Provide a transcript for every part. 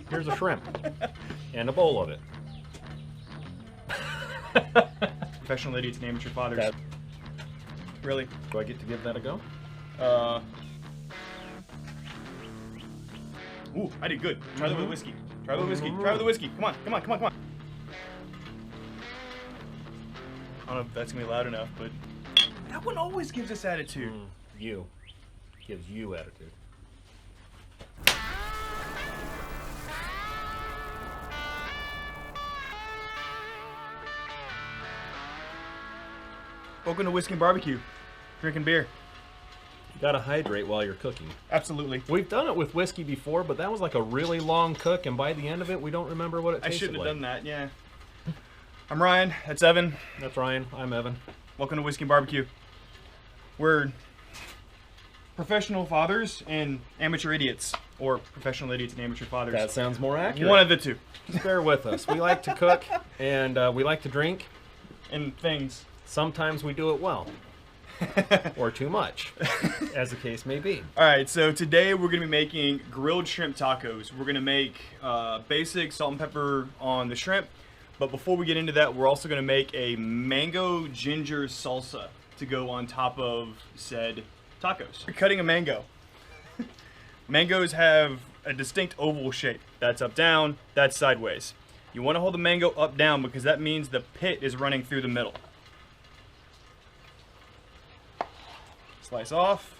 Here's a shrimp. And a bowl of it. Professional idiots and amateur fathers. That- Really? Do I get to give that a go? Ooh, I did good. Try that with whiskey. Try with whiskey. Try with the whiskey. Come on, come on, come on, come on. I don't know if that's gonna be loud enough, but that one always gives us attitude. You. Gives you attitude. Welcome to Whisky and BBQ. Drinking beer. You gotta hydrate while you're cooking. Absolutely. We've done it with whiskey before, but that was like a really long cook, and by the end of it, we don't remember what it I tasted shouldn't have like. done that, yeah. I'm Ryan, that's Evan. That's Ryan, I'm Evan. Welcome to Whisky and BBQ. We're professional fathers and amateur idiots. Or professional idiots and amateur fathers. That sounds more accurate. One of the two. Just bear with us. We like to cook, and we like to drink. And things. Sometimes we do it well. Or too much, as the case may be. Alright, so today we're going to be making grilled shrimp tacos. We're going to make basic salt and pepper on the shrimp. But before we get into that, we're also going to make a mango ginger salsa to go on top of said tacos. We're cutting a mango. Mangoes have a distinct oval shape. That's up down, that's sideways. You want to hold the mango up down because that means the pit is running through the middle. Slice off.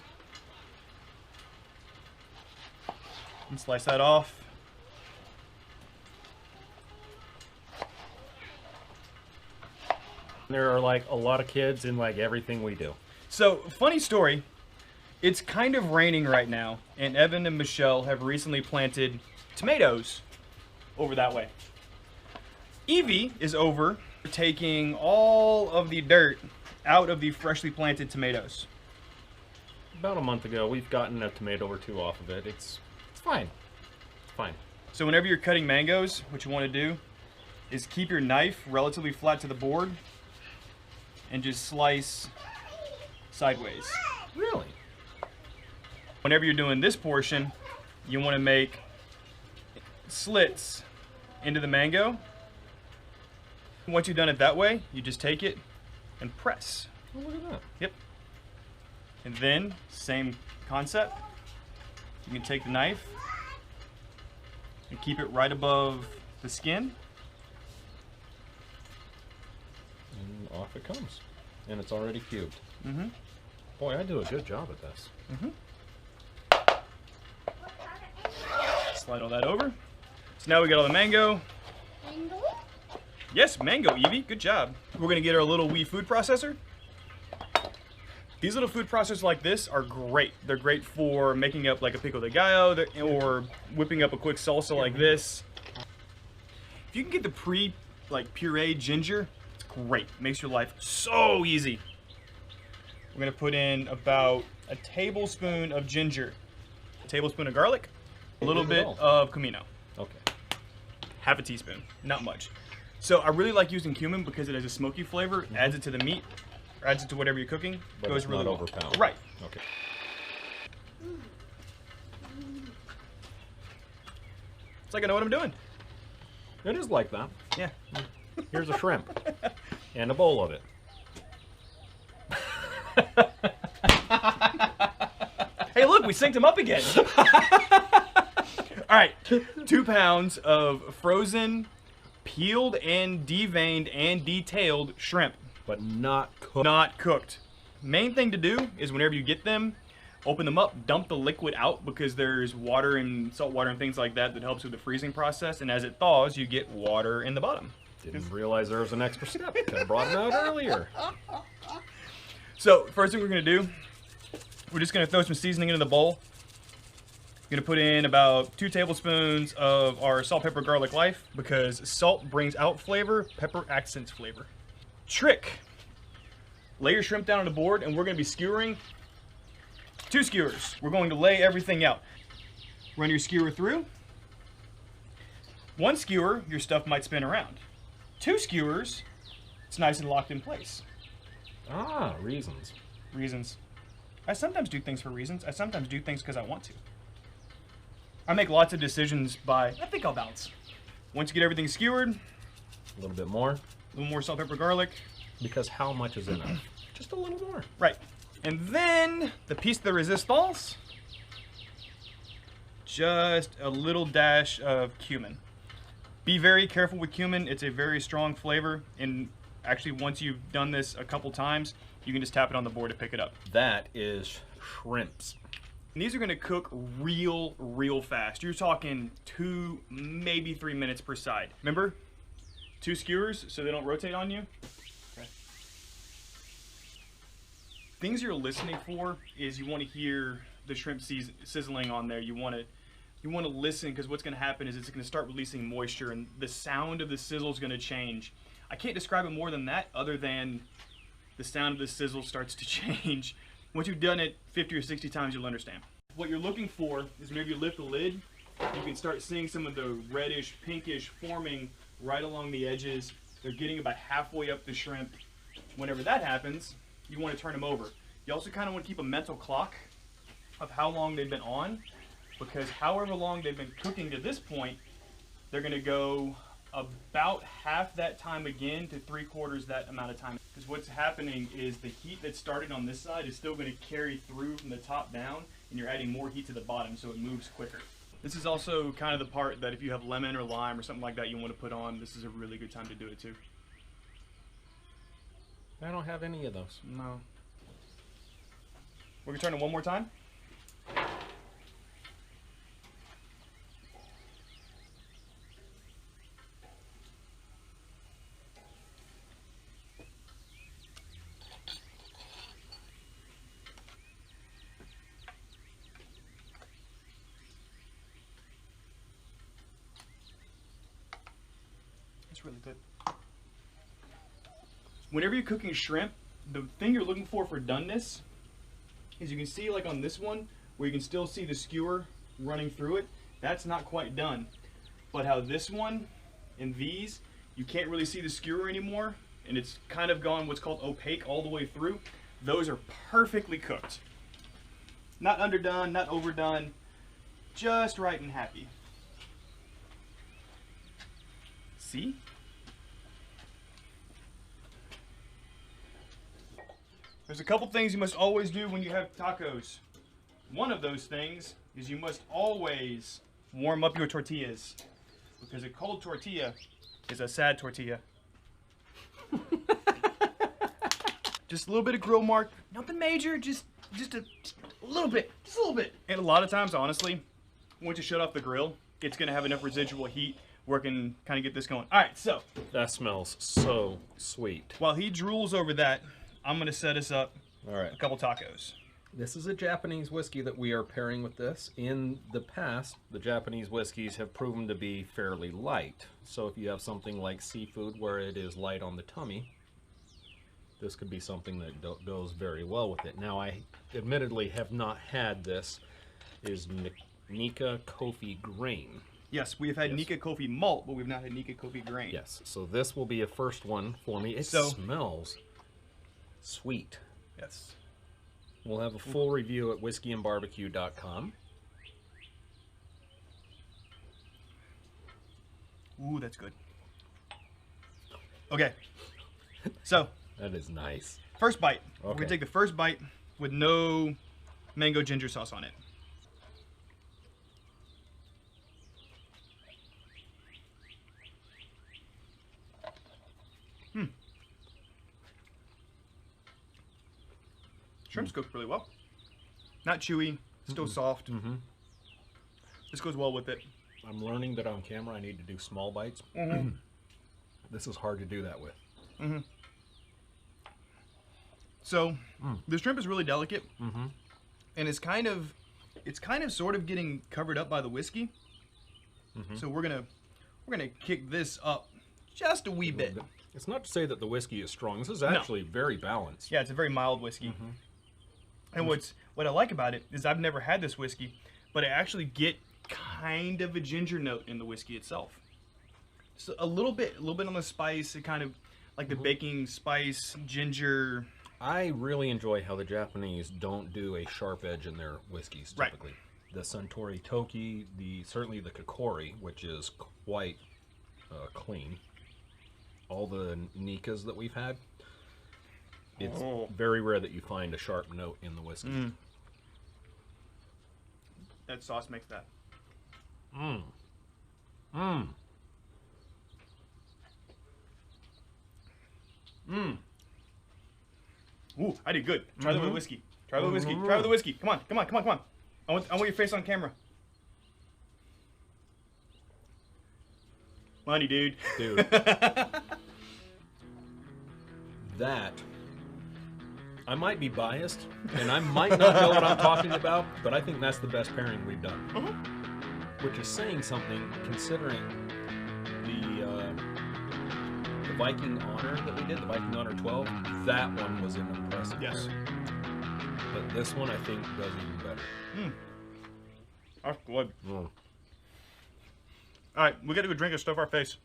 And slice that off. There are like a lot of kids in like everything we do. So, funny story. It's kind of raining right now, and Evan and Michelle have recently planted tomatoes over that way. Evie is over taking all of the dirt out of the freshly planted tomatoes. About a month ago, we've gotten a tomato or two off of it. It's fine. It's fine. So whenever you're cutting mangoes, what you want to do is keep your knife relatively flat to the board and just slice sideways. Really? Whenever you're doing this portion, you want to make slits into the mango. Once you've done it that way, you just take it and press. Oh, look at that. Yep. And then, same concept. You can take the knife and keep it right above the skin. And off it comes. And it's already cubed. Mm-hmm. Boy, I do a good job at this. Mm-hmm. Slide all that over. So now we got all the mango. Mango? Yes, mango, Evie. Good job. We're gonna get our little wee food processor. These little food processors like this are great. They're great for making up like a pico de gallo or whipping up a quick salsa like this. If you can get the pureed ginger, it's great. Makes your life so easy. We're gonna put in about a tablespoon of ginger, a tablespoon of garlic, a little bit of comino. Okay. Half a teaspoon, not much. So I really like using cumin because it has a smoky flavor, it adds it to the meat, or adds it to whatever you're cooking. But goes it's really not well. overpowering. Right. Okay. It's like I know what I'm doing. It is like that. Yeah. Here's a shrimp. And a bowl of it. Hey, look, we synced them up again. All right, 2 pounds of frozen, peeled and deveined and detailed shrimp. But not cooked. Not cooked. Main thing to do is whenever you get them, open them up, dump the liquid out because there's water and salt water and things like that that helps with the freezing process. And as it thaws, you get water in the bottom. Didn't realize there was an extra step. Could have brought it out earlier. So first thing we're gonna do, we're just gonna throw some seasoning into the bowl. We're gonna put in about 2 tablespoons of our salt, pepper, garlic life because salt brings out flavor, pepper accents flavor. Trick. Lay your shrimp down on the board and we're gonna be skewering 2 skewers. We're going to lay everything out. Run your skewer through. 1 skewer, your stuff might spin around. 2 skewers, it's nice and locked in place. Ah, reasons. Reasons. I sometimes do things for reasons. I sometimes do things because I want to. I make lots of decisions by, I think I'll bounce. Once you get everything skewered, A little bit more. a little more salt, pepper, garlic. Because how much is enough? Just a little more. Right. And then the piece de resistance, just a little dash of cumin. Be very careful with cumin. It's a very strong flavor. And actually, once you've done this a couple times, you can just tap it on the board to pick it up. That is shrimps. And these are gonna cook real fast. You're talking 2, maybe 3 minutes per side. Remember, 2 skewers so they don't rotate on you. Okay. Things you're listening for is you want to hear the shrimp sizzling on there. You want to listen, because what's going to happen is it's going to start releasing moisture, and the sound of the sizzle is going to change. I can't describe it more than that, other than the sound of the sizzle starts to change. Once you've done it 50 or 60 times, you'll understand. What you're looking for is whenever you lift the lid, you can start seeing some of the reddish, pinkish forming right along the edges. They're getting about halfway up the shrimp. Whenever that happens, you want to turn them over. You also kind of want to keep a mental clock of how long they've been on, because however long they've been cooking to this point, they're going to go about half that time again to 3/4 that amount of time. Because what's happening is the heat that started on this side is still going to carry through from the top down, and you're adding more heat to the bottom, so it moves quicker. This is also kind of the part that if you have lemon or lime or something like that you want to put on, this is a really good time to do it too. I don't have any of those. No. We're going to turn it one more time. It's really good. Whenever you're cooking shrimp, the thing you're looking for doneness is you can see, like on this one, where you can still see the skewer running through it. That's not quite done. But how this one and these, you can't really see the skewer anymore, and it's kind of gone what's called opaque all the way through. Those are perfectly cooked. Not underdone, not overdone, just right and happy. See? There's a couple things you must always do when you have tacos. One of those things is you must always warm up your tortillas, because a cold tortilla is a sad tortilla. Just a little bit of grill mark, nothing major, just a little bit, just a little bit. And a lot of times, honestly, once you shut off the grill, it's gonna have enough residual heat where it can kind of get this going. All right, so. That smells so sweet. While he drools over that, I'm gonna set us up All right. a couple tacos. This is a Japanese whiskey that we are pairing with this. In the past, the Japanese whiskeys have proven to be fairly light. So if you have something like seafood where it is light on the tummy, this could be something that goes very well with it. Now, I admittedly have not had this. Is Nikka Coffey Grain. Yes, we have had Nikka Coffey malt, but we've not had Nikka Coffey grain. Yes, so this will be a first one for me. It So- smells sweet. Yes. We'll have a full review at whiskyandbbq.com. Ooh, that's good. Okay. So, That is nice. first bite. We're Okay. gonna take the first bite with no mango ginger sauce on it. Shrimp's cooked really well. Not chewy, still soft. This goes well with it. I'm learning that on camera I need to do small bites. This is hard to do that with. So the shrimp is really delicate, and it's kind of sort of getting covered up by the whiskey. So we're gonna kick this up just a wee bit. It's not to say that the whiskey is strong. This is actually very balanced. Yeah, it's a very mild whiskey. And what I like about it is I've never had this whiskey, but I actually get kind of a ginger note in the whiskey itself. So a little bit on the spice, it kind of like the baking spice, ginger. I really enjoy how the Japanese don't do a sharp edge in their whiskeys typically. the Suntory Toki, certainly the Kokori, which is quite clean. All the Nikkas that we've had, it's very rare that you find a sharp note in the whiskey. That sauce makes that. Ooh, I did good. Try that with whiskey. Try with whiskey. Try with the whiskey. Come on, come on, come on, come on. I want your face on camera. Money, dude. Dude. That, I might be biased, and I might not know what I'm talking about, but I think that's the best pairing we've done. Which is saying something, considering the Viking Honor that we did, the Viking Honor 12, that one was an impressive Yes. pairing. But this one, I think, does even better. That's good. All right, we got to go drink and stuff our face.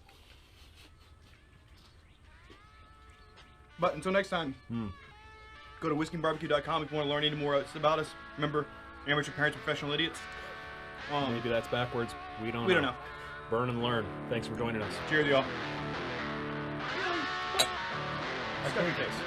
But until next time, go to whiskeyandbbq.com if you want to learn any more about us. Remember, amateur parents, professional idiots. Maybe that's backwards. We don't know. Burn and learn. Thanks for joining us. Cheers, y'all. Stuff your face.